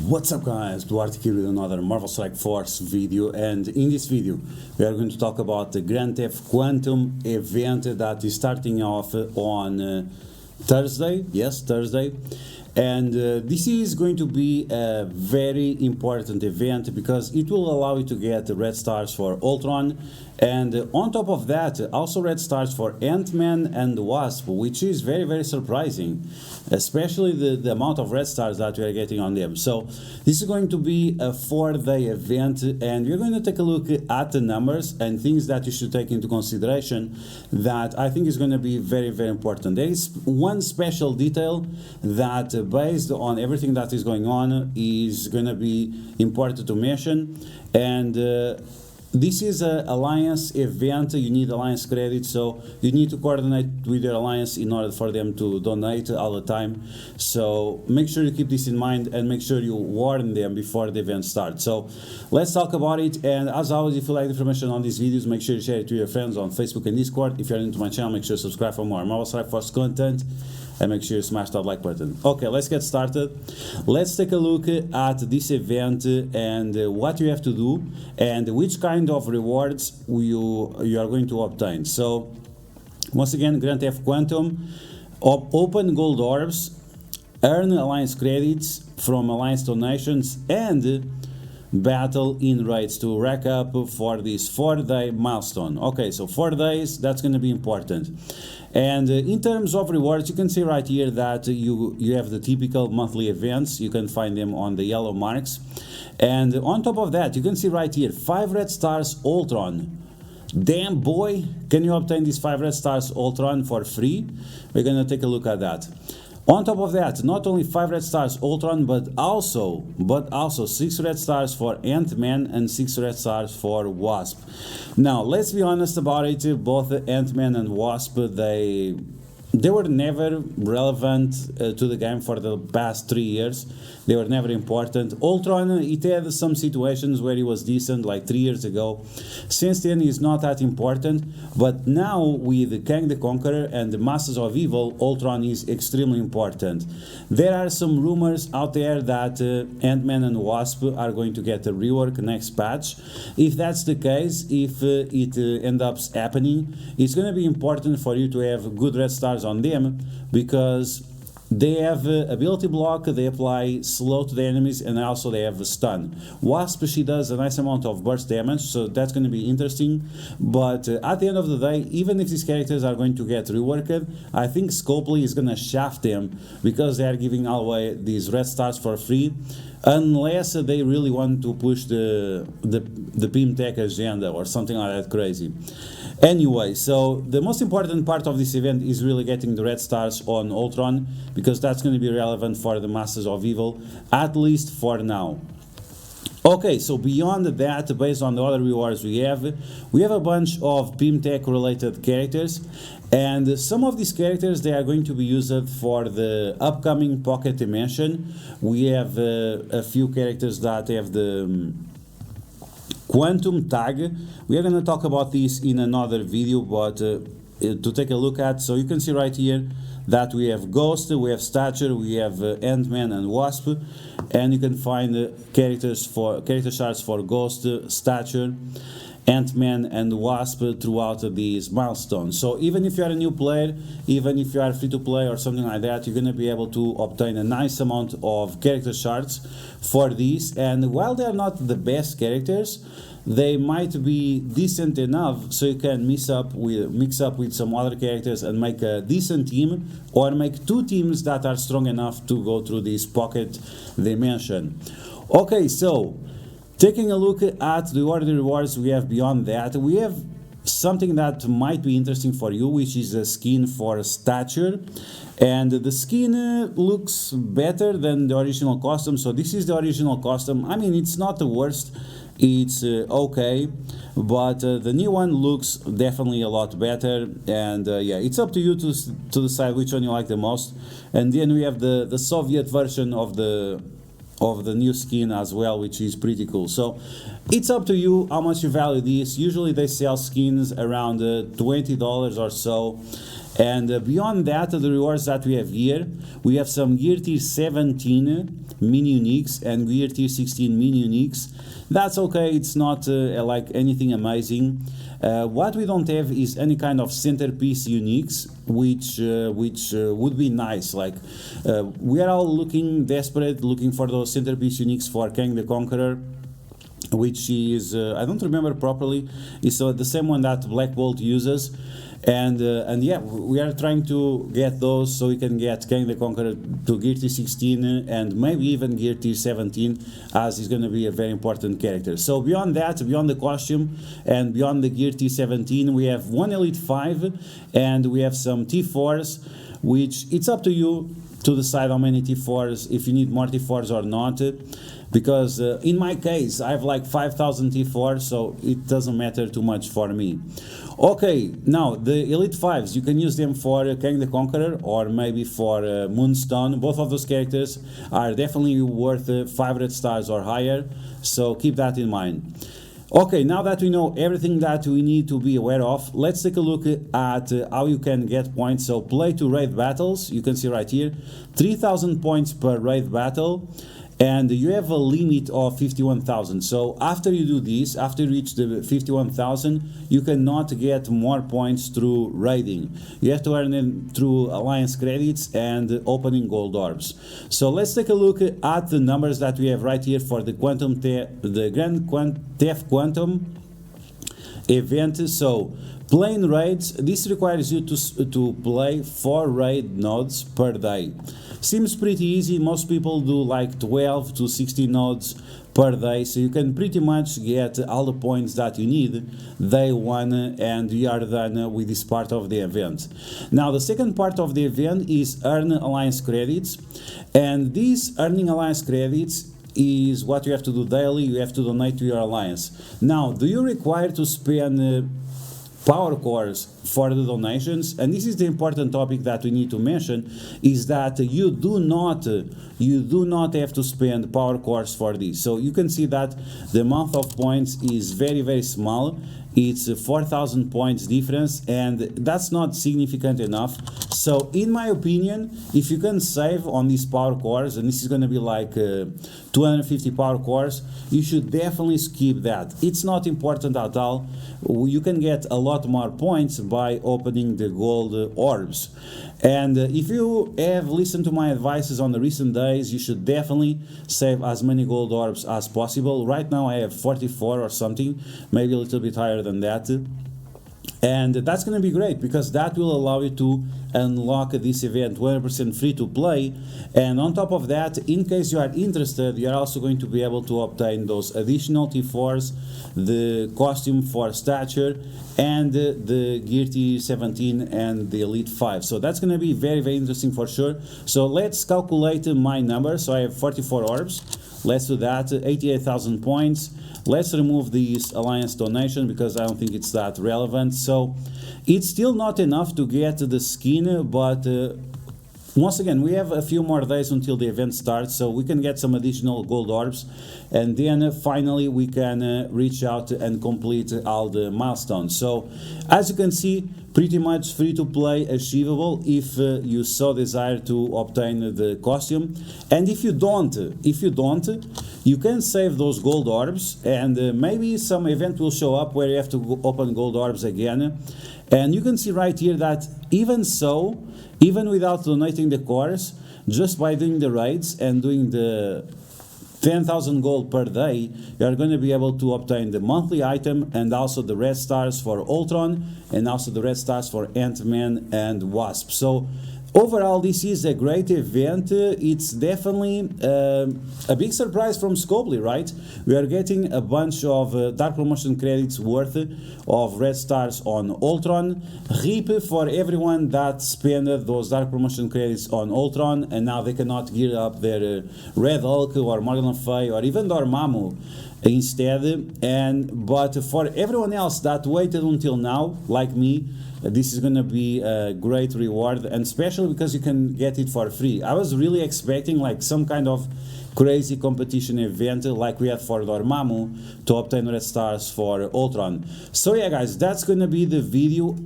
What's up guys, DuArktik here with another Marvel Strike Force video, and in this video we are going to talk about the Grand Theft Quantum event that is starting off on Thursday, yes, Thursday. And this is going to be a very important event because it will allow you to get red stars for Ultron, and on top of that also red stars for Ant-Man and Wasp, which is very surprising, especially the amount of red stars that we are getting on them. So this is going to be a 4-day event, and we're going to take a look at the numbers and things that you should take into consideration that I think is going to be very important. There is one special detail that based on everything that is going on is going to be important to mention, and this is an alliance event. You need alliance credit, so you need to coordinate with your alliance in order for them to donate all the time. So make sure you keep this in mind and make sure you warn them before the event starts. So let's talk about it, and as always, if you like the information on these videos, make sure you share it to your friends on Facebook and Discord. If you're new to my channel, make sure you subscribe for more Marvel Strike Force content, and make sure you smash that like button. Okay, let's get started. Let's take a look at this event and what you have to do and which kind of rewards you are going to obtain. So once again, Grand Theft Quantum, open gold orbs, earn alliance credits from alliance donations, and battle in raids to rack up for this 4-day milestone. Okay, so 4 days, that's going to be important. And in terms of rewards, you can see right here that you have the typical monthly events. You can find them on the yellow marks, and on top of that you can see right here 5 red stars Ultron. Damn boy, can you obtain these 5 red stars Ultron for free? We're gonna take a look at that. On top of that, not only 5 red stars Ultron, but also 6 red stars for Ant-Man and 6 red stars for Wasp. Now, let's be honest about it, both Ant-Man and Wasp, they were never relevant to the game for the past 3 years. They were never important. Ultron, it had some situations where he was decent, like 3 years ago. Since then, he's not that important. But now, with Kang the Conqueror and the Masters of Evil, Ultron is extremely important. There are some rumors out there that Ant-Man and Wasp are going to get a rework next patch. If that's the case, if it ends up happening, it's going to be important for you to have good red stars on them, because they have ability block, they apply slow to the enemies, and also they have a stun. Wasp, she does a nice amount of burst damage, so that's going to be interesting. But at the end of the day, even if these characters are going to get reworked, I think Scopely is going to shaft them because they are giving away these red stars for free, unless they really want to push the Pim Tech agenda or something like that crazy. Anyway, so the most important part of this event is really getting the red stars on Ultron, because that's going to be relevant for the Masters of Evil, at least for now. Okay, so beyond that, based on the other rewards we have a bunch of Pim Tech related characters, and some of these characters, they are going to be used for the upcoming Pocket Dimension. We have a few characters that have the Quantum tag. We are going to talk about this in another video, but to take a look at, so you can see right here that we have Ghost, we have Stature, we have Ant-Man and Wasp, and you can find character shards for Ghost, Stature, Ant-Man and Wasp throughout these milestones. So even if you are a new player, even if you are free to play or something like that, you're going to be able to obtain a nice amount of character shards for these. And while they are not the best characters, they might be decent enough so you can mix up with some other characters and make a decent team, or make 2 teams that are strong enough to go through this Pocket Dimension. Okay, so taking a look at the other rewards we have beyond that, we have something that might be interesting for you, which is a skin for Stature. And the skin looks better than the original costume. So this is the original costume. I mean, it's not the worst, it's okay, but the new one looks definitely a lot better. And yeah, it's up to you to decide which one you like the most. And then we have the Soviet version of the of the new skin as well, which is pretty cool. So it's up to you how much you value this. Usually they sell skins around $20 or so. And beyond that, the rewards that we have here, we have some Gear Tier 17 mini uniques and Gear Tier 16 mini uniques. That's okay, it's not like anything amazing. What we don't have is any kind of centerpiece uniques, which would be nice. Like we are all looking for those centerpiece uniques for Kang the Conqueror, which is I don't remember properly. It's the same one that Black Bolt uses. And yeah, we are trying to get those so we can get Kang the Conqueror to Gear Tier 16 and maybe even Gear Tier 17, as he's going to be a very important character. So beyond that, beyond the costume and beyond the Gear Tier 17, we have one Elite 5 and we have some T4s, which it's up to you to decide how many T4s, if you need more T4s or not. Because in my case, I have like 5,000 T4, so it doesn't matter too much for me. Okay, now the Elite 5s, you can use them for Kang the Conqueror or maybe for Moonstone. Both of those characters are definitely worth 500 stars or higher, so keep that in mind. Okay, now that we know everything that we need to be aware of, let's take a look at how you can get points. So play to raid battles, you can see right here, 3,000 points per raid battle. And you have a limit of 51,000. So after you do this, after you reach the 51,000, you cannot get more points through raiding. You have to earn them through alliance credits and opening gold orbs. So let's take a look at the numbers that we have right here for the Grand Theft Quantum event. So playing raids, this requires you to play 4 raid nodes per day. Seems pretty easy. Most people do like 12 to 16 nodes per day, so you can pretty much get all the points that you need day one, and you are done with this part of the event. Now the second part of the event is earn alliance credits, and these earning alliance credits is what you have to do daily. You have to donate to your alliance. Now, do you require to spend power cores for the donations? And this is the important topic that we need to mention, is that you do not have to spend power cores for this. So you can see that the amount of points is very, very small. It's 4,000 points difference, and that's not significant enough. So in my opinion, if you can save on these power cores, and this is going to be like 250 power cores, you should definitely skip that. It's not important at all. You can get a lot more points by opening the gold orbs. And if you have listened to my advices on the recent days, you should definitely save as many gold orbs as possible. Right now I have 44 or something, maybe a little bit higher than that. And that's going to be great, because that will allow you to unlock this event 100% free to play. And on top of that, in case you are interested, you are also going to be able to obtain those additional T4s, the costume for stature, and the Gear Tier 17 and the Elite 5. So that's going to be very, very interesting for sure. So let's calculate my number. So I have 44 orbs. Let's do that. 88,000 points. Let's remove this alliance donation because I don't think it's that relevant. So it's still not enough to get the skin, but once again, we have a few more days until the event starts, so we can get some additional gold orbs, and then finally we can reach out and complete all the milestones. So as you can see, pretty much free to play, achievable if you so desire to obtain the costume. And if you don't, you can save those gold orbs, and maybe some event will show up where you have to open gold orbs again. And you can see right here that even so, even without donating the cores, just by doing the raids and doing the 10,000 gold per day, you are going to be able to obtain the monthly item and also the red stars for Ultron and also the red stars for Ant-Man and Wasp. So overall, this is a great event. It's definitely a big surprise from Scopely, right? We are getting a bunch of Dark Promotion credits worth of red stars on Ultron. RIP for everyone that spent those Dark Promotion credits on Ultron and now they cannot gear up their Red Hulk or Morgan Le Fay or even Dormammu instead. But for everyone else that waited until now, like me, this is gonna be a great reward, and especially because you can get it for free. I was really expecting like some kind of crazy competition event like we had for Dormammu to obtain red stars for Ultron. So yeah guys, that's gonna be the video.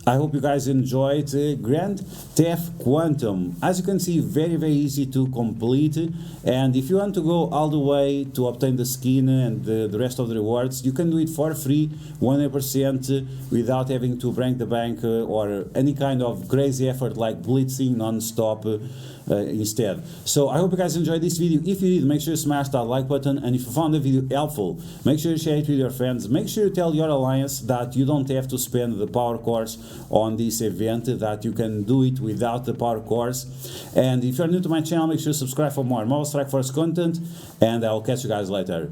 I hope you guys enjoyed Grand Theft Quantum. As you can see, very easy to complete, and if you want to go all the way to obtain the skin and the rest of the rewards, you can do it for free, 100%, without having to break the bank or any kind of crazy effort like blitzing non-stop instead. So I hope you guys enjoyed this video. If you did, make sure you smash that like button, and if you found the video helpful, make sure you share it with your friends. Make sure you tell your alliance that you don't have to spend the power cores on this event, that you can do it without the power cores. And if you're new to my channel, make sure you subscribe for more Marvel Strike Force content, and I'll catch you guys later.